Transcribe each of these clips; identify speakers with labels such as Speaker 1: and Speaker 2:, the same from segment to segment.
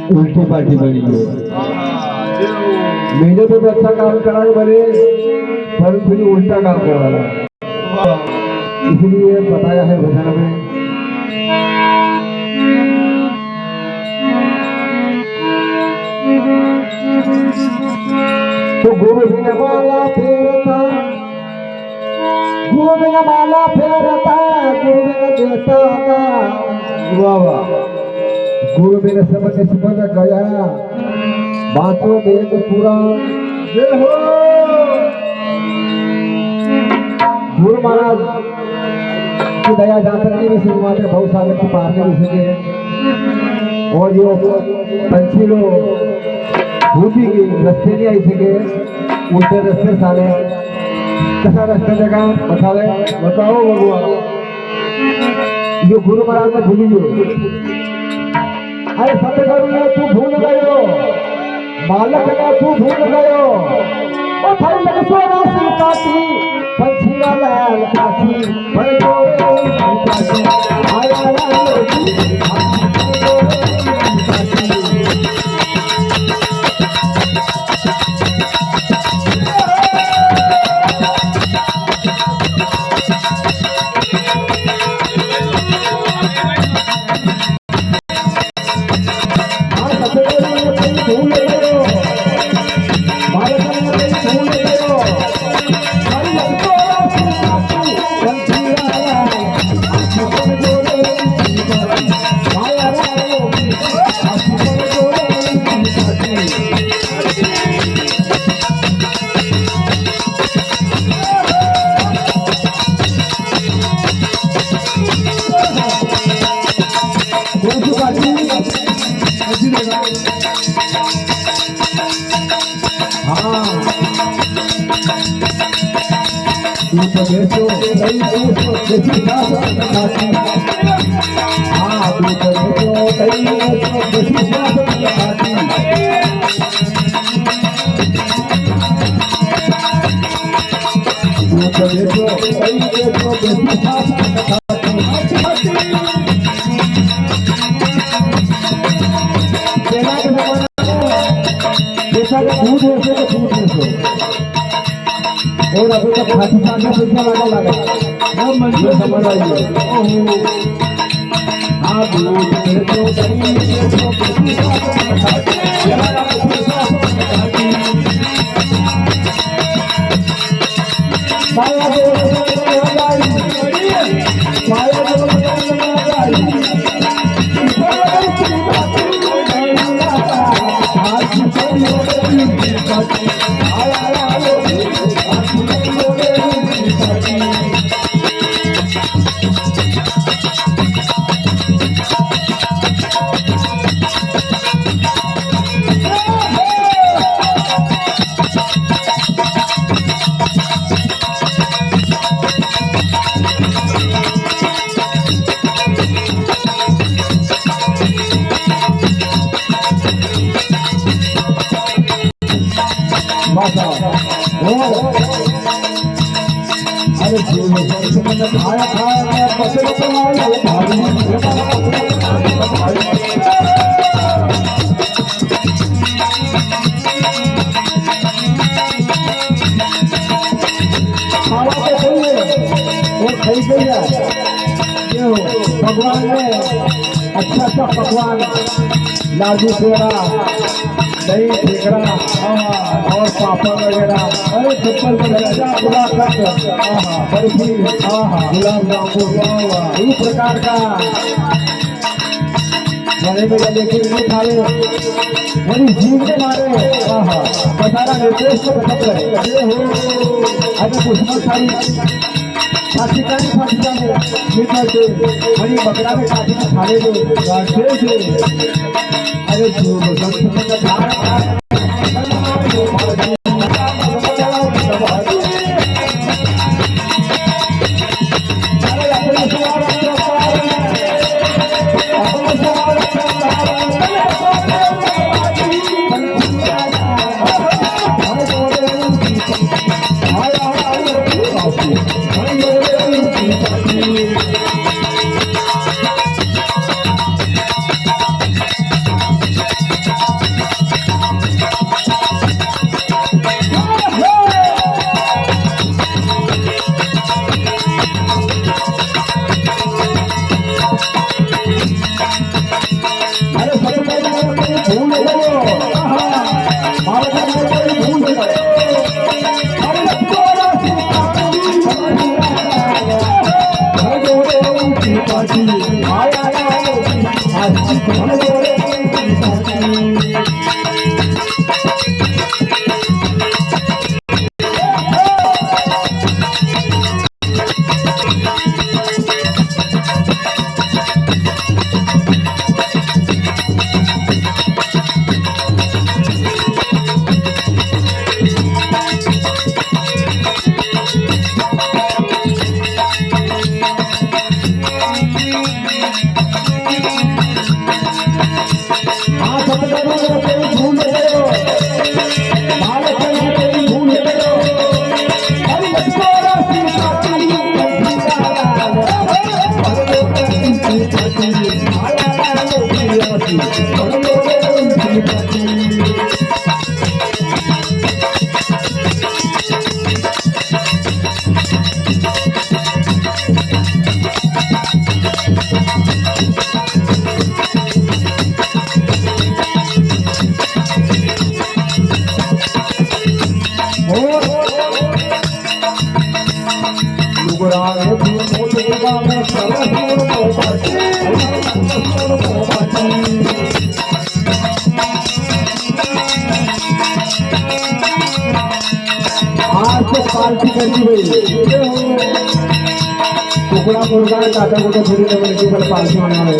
Speaker 1: उल्टी पार्टी बनी है। मैंने तो अच्छा काम करा है बने, पर फिर उल्टा काम करा रहा, इसलिए बताया है भजन में। तो गुरु बिना माला फेरता, गुरु बिना माला फेरता, गुरु बिना देता वाह वाह, गुरु बिना सब निष्फल गया, बातों वेद पुराण जय हो। गुरु महाराज की दया जातक भी सिंह बहुत सागर के पार भी सके, और जो पंछी लोग भूति की रस्ते नहीं आई सके, उल्टे रस्ते साले कसा रास्ता जगह बतावे, बताओ भगवान। जो गुरु महाराज ने भूली जो, अरे सतगुरु ने तू भूल गयो, बालक ने तू भूल गयो, ओ थाई लग सोना सीताती, पंछी लाल काठी, पर गोरे काठी, आया और अभी तक खाती खाने पैसा लगा मंदिर समझ आइए। हाँ भगवान ने अच्छा पकवान, लाडू पेड़ा, दही ठेकड़ा और पापड़ वगैरह, अरे चप्पल वगैरह, बर्फी, गुलाब जामुन, इस प्रकार का बड़े बड़े लेकिन नहीं खाए, मेरी जीव के मारे बताना निर्देश को बता रहे अगर कुछ सारी बड़ी बकरा में काटी खाने दो अरे पार्टी करती हुई टुकड़ा मुर्गा काटा कुटा थोड़ी लगी पर पार्टी होना है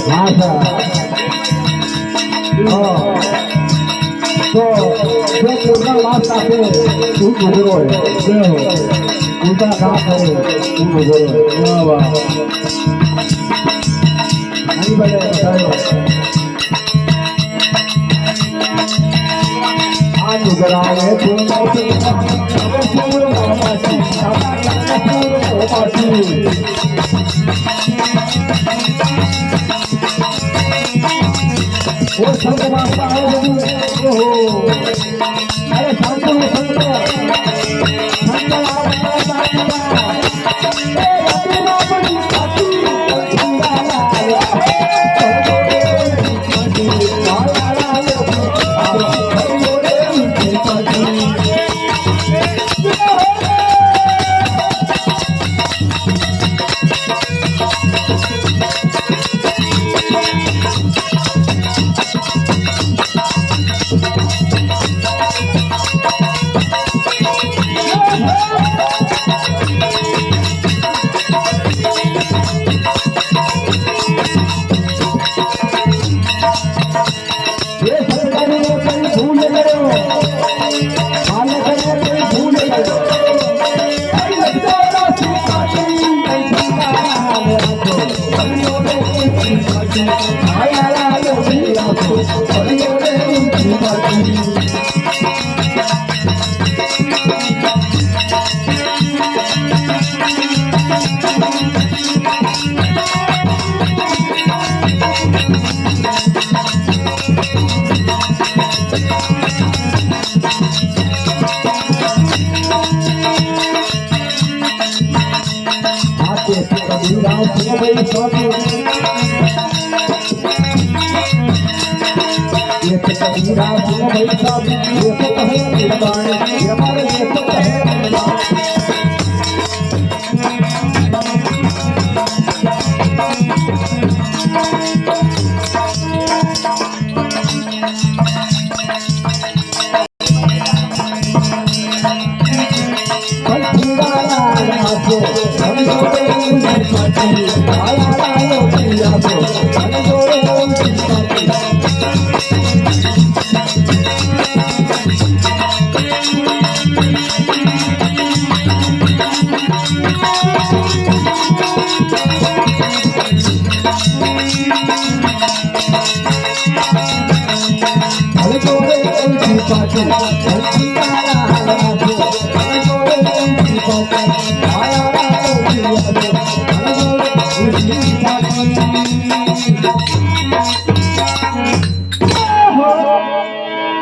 Speaker 1: हाँ सर तो जो मुर्गा लास्ट आते तू मुगरो है उल्टा काम करे तू मुगरो है वाह वाह नहीं बने बताओ आज मुगराए तू वो संत माता है अरे संत